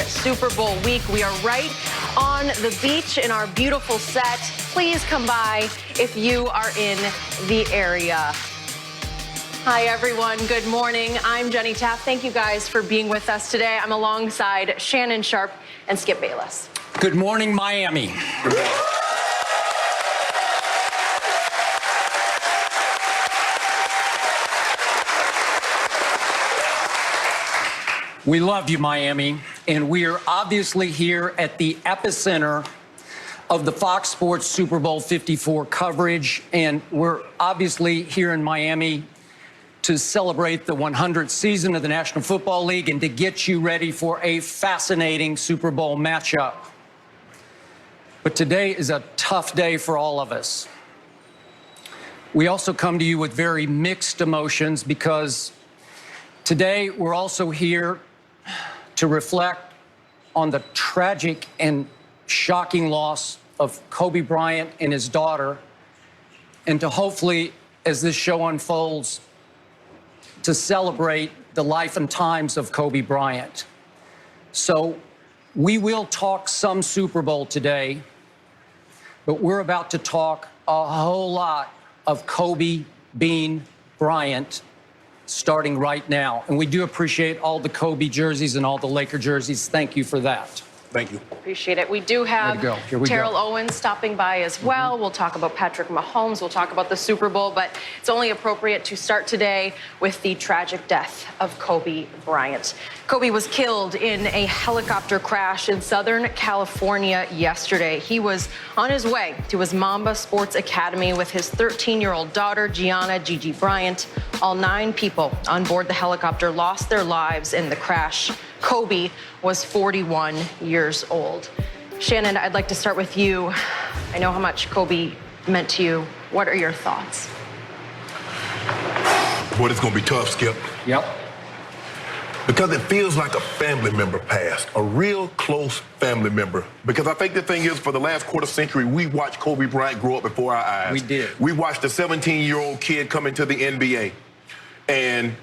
Super Bowl week. We are right on the beach in our beautiful set. Please come by if you are in the area. Hi, everyone. Good morning. I'm Jenny Taft. Thank you guys for being with us today. I'm alongside Shannon Sharpe and Skip Bayless. Good morning, Miami. Good morning. We love you, Miami, and we are obviously here at the epicenter of the Fox Sports Super Bowl 54 coverage, and we're obviously here in Miami to celebrate the 100th season of the National Football League and to get you ready for a fascinating Super Bowl matchup. But today is a tough day for all of us. We also come to you with very mixed emotions because today we're also here to reflect on the tragic and shocking loss of Kobe Bryant and his daughter, and to hopefully, as this show unfolds, to celebrate the life and times of Kobe Bryant. So we will talk some Super Bowl today, but we're about to talk a whole lot of Kobe Bean Bryant starting right now. And we do appreciate all the Kobe jerseys and all the Laker jerseys. Thank you for that. Thank you. Appreciate it. We do have Terrell Owens stopping by as well. We'll talk about Patrick Mahomes. We'll talk about the Super Bowl, but it's only appropriate to start today with the tragic death of Kobe Bryant. Kobe was killed in a helicopter crash in Southern California yesterday. He was on his way to his Mamba Sports Academy with his 13-year-old daughter, Gianna Gigi Bryant. All 9 people on board the helicopter lost their lives in the crash. Kobe was 41 years old. Shannon, I'd like to start with you. I know how much Kobe meant to you. What are your thoughts? Boy, it's going to be tough, Skip. Yep. Because it feels like a family member passed, a real close family member. Because I think the thing is, for the last quarter century, we watched Kobe Bryant grow up before our eyes. We did. We watched a 17-year-old kid come into the NBA and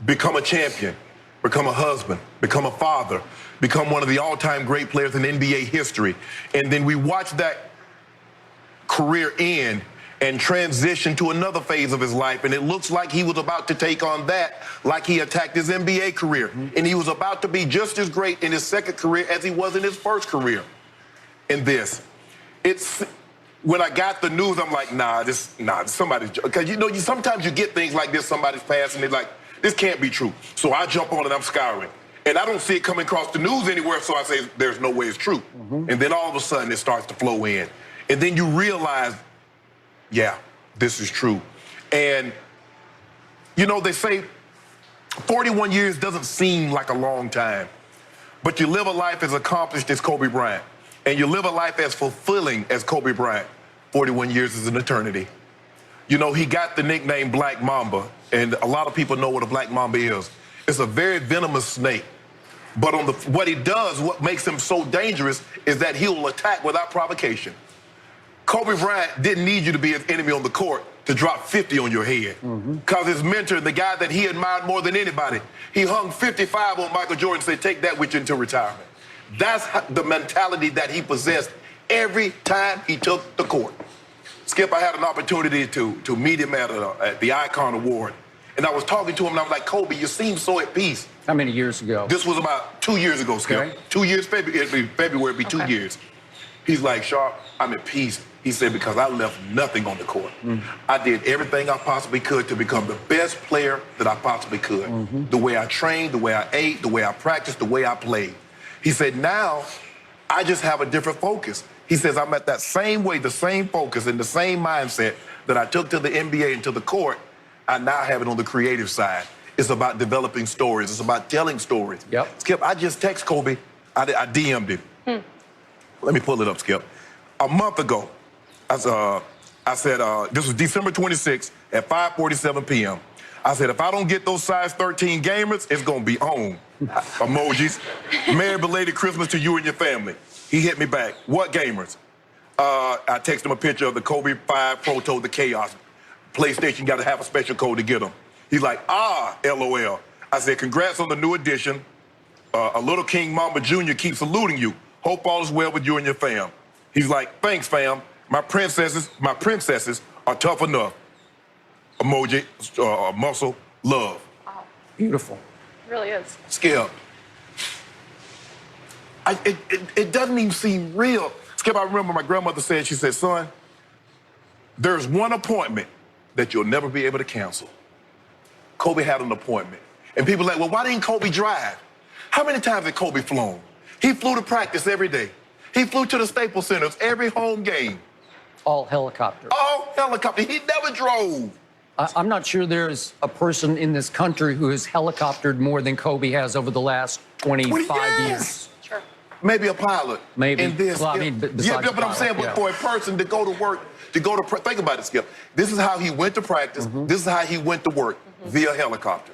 become a champion, become a husband, become a father, become one of the all-time great players in NBA history. And then we watched that career end and transition to another phase of his life. And it looks like he was about to take on that like he attacked his NBA career. And he was about to be just as great in his second career as he was in his first career. In this, when I got the news, I'm like, somebody's, because you know, sometimes you get things like this, somebody's passing, they're like, this can't be true. So I jump on and I'm scouring. And I don't see it coming across the news anywhere, so I say, there's no way it's true. And then all of a sudden it starts to flow in. And then you realize, yeah, this is true. And, you know, they say 41 years doesn't seem like a long time, but you live a life as accomplished as Kobe Bryant, and you live a life as fulfilling as Kobe Bryant. 41 years is an eternity. You know, he got the nickname Black Mamba, and a lot of people know what a Black Mamba is. It's a very venomous snake. But what he does, what makes him so dangerous, is that he'll attack without provocation. Kobe Bryant didn't need you to be his enemy on the court to drop 50 on your head. Because his mentor, the guy that he admired more than anybody, he hung 55 on Michael Jordan and said, take that with you into retirement. That's the mentality that he possessed every time he took the court. Skip, I had an opportunity to meet him at the Icon Award. And I was talking to him, and I was like, Kobe, you seem so at peace. How many years ago? This was about 2 years ago, Skip. Okay. 2 years, February, it'd be 2 years. He's like, Sharpe, I'm at peace. He said, because I left nothing on the court. I did everything I possibly could to become the best player that I possibly could. The way I trained, the way I ate, the way I practiced, the way I played. He said, now I just have a different focus. He says, I'm at that same way, the same focus and the same mindset that I took to the NBA and to the court, I now have it on the creative side. It's about developing stories. It's about telling stories. Yep. Skip, I just text Kobe. I DM'd him. Let me pull it up, Skip. A month ago, I said, this was December 26th at 5:47 p.m. I said, if I don't get those size 13 gamers, it's going to be on. Emojis. Merry belated Christmas to you and your family. He hit me back. What gamers? I texted him a picture of the Kobe 5 Proto, the Chaos. PlayStation got to have a special code to get them. He's like, LOL. I said, congrats on the new edition. a little King Mama Jr. keeps saluting you. Hope all is well with you and your fam. He's like, thanks, fam. My princesses are tough enough. Emoji, muscle, love. Wow. Beautiful. It really is. Skip. It doesn't even seem real. Skip, I remember my grandmother said, she said, son, there's one appointment that you'll never be able to cancel. Kobe had an appointment. And people are like, well, why didn't Kobe drive? How many times had Kobe flown? He flew to practice every day. He flew to the Staples Centers every home game. All helicopter. All helicopter. He never drove. I'm not sure there's a person in this country who has helicoptered more than Kobe has over the last 25 years. Sure. Maybe a pilot. Maybe. In this. Well, I mean, yeah, but I'm saying, but for a person to go to work, think about it, Skip. This is how he went to practice. This is how he went to work, via helicopter.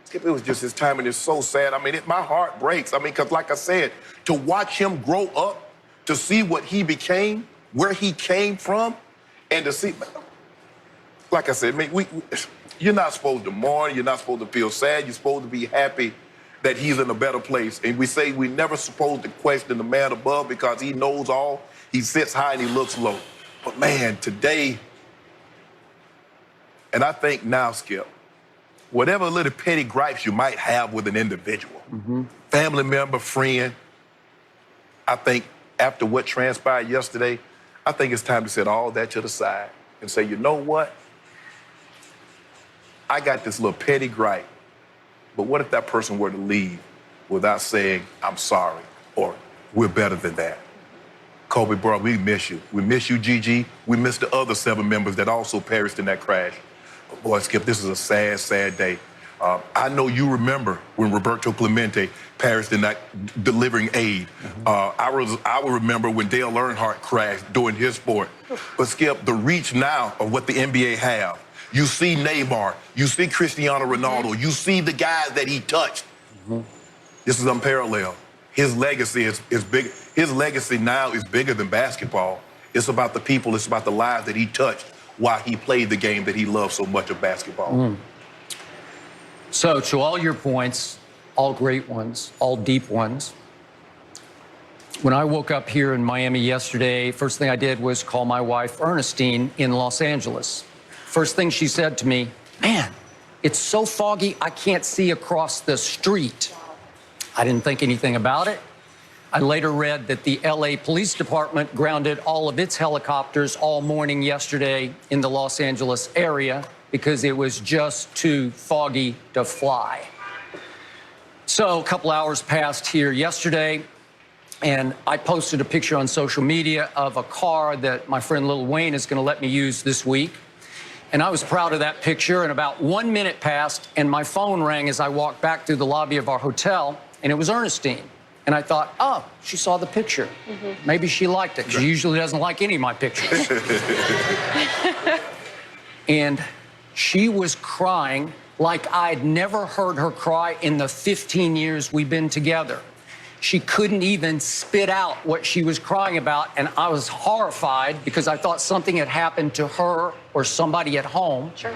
Skip, it was just his time, and it's so sad. I mean, my heart breaks. I mean, because like I said, to watch him grow up, to see what he became, where he came from, and to see, like I said, you're not supposed to mourn, you're not supposed to feel sad, you're supposed to be happy that he's in a better place. And we say we're never supposed to question the man above because he knows all, he sits high and he looks low. But man, today, and I think now, Skip, whatever little petty gripes you might have with an individual, family member, friend, I think after what transpired yesterday, I think it's time to set all that to the side and say, you know what? I got this little petty gripe, but what if that person were to leave without saying, I'm sorry, or we're better than that? Kobe, bro, we miss you. We miss you, Gigi. We miss the other 7 members that also perished in that crash. But boy, Skip, this is a sad, sad day. I know you remember when Roberto Clemente perished in that delivering aid. I will remember when Dale Earnhardt crashed doing his sport. But Skip, the reach now of what the NBA have, you see Neymar, you see Cristiano Ronaldo, you see the guys that he touched. This is unparalleled. His legacy is big. His legacy now is bigger than basketball. It's about the people, it's about the lives that he touched while he played the game that he loved so much of basketball. So to all your points, all great ones, all deep ones, when I woke up here in Miami yesterday, first thing I did was call my wife, Ernestine, in Los Angeles. First thing she said to me, man, it's so foggy, I can't see across the street. I didn't think anything about it. I later read that the LA Police Department grounded all of its helicopters all morning yesterday in the Los Angeles area because it was just too foggy to fly. So a couple hours passed here yesterday, and I posted a picture on social media of a car that my friend Lil Wayne is going to let me use this week. And I was proud of that picture, and about 1 minute passed, and my phone rang as I walked back through the lobby of our hotel, and it was Ernestine. And I thought, oh, she saw the picture. Maybe she liked it, because she usually doesn't like any of my pictures. And she was crying like I'd never heard her cry in the 15 years we've been together. She couldn't even spit out what she was crying about, and I was horrified because I thought something had happened to her or somebody at home. Sure.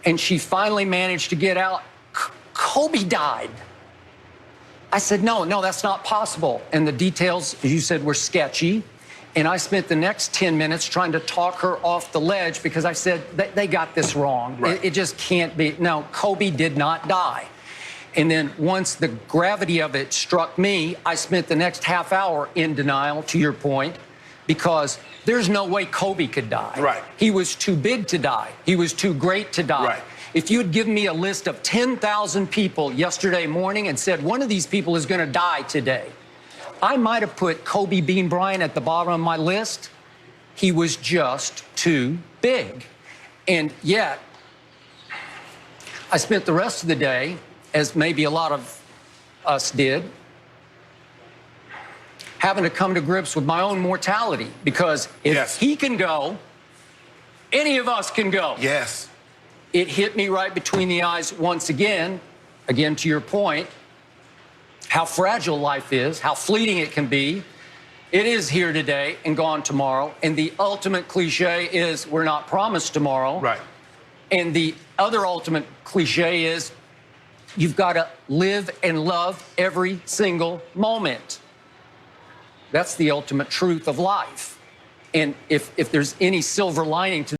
And she finally managed to get out, Kobe died. I said, no, that's not possible. And the details, as you said, were sketchy. And I spent the next 10 minutes trying to talk her off the ledge because I said, they got this wrong. Right. It just can't be. No, Kobe did not die. And then once the gravity of it struck me, I spent the next half hour in denial, to your point, because there's no way Kobe could die. Right. He was too big to die. He was too great to die. Right. If you had given me a list of 10,000 people yesterday morning and said one of these people is going to die today, I might have put Kobe Bean Bryant at the bottom of my list. He was just too big. And yet, I spent the rest of the day, as maybe a lot of us did, having to come to grips with my own mortality. Because if he can go, any of us can go. Yes. It hit me right between the eyes once again to your point, how fragile life is, how fleeting it can be. It is here today and gone tomorrow. And the ultimate cliche is we're not promised tomorrow. Right. And the other ultimate cliche is you've got to live and love every single moment. That's the ultimate truth of life. And if there's any silver lining to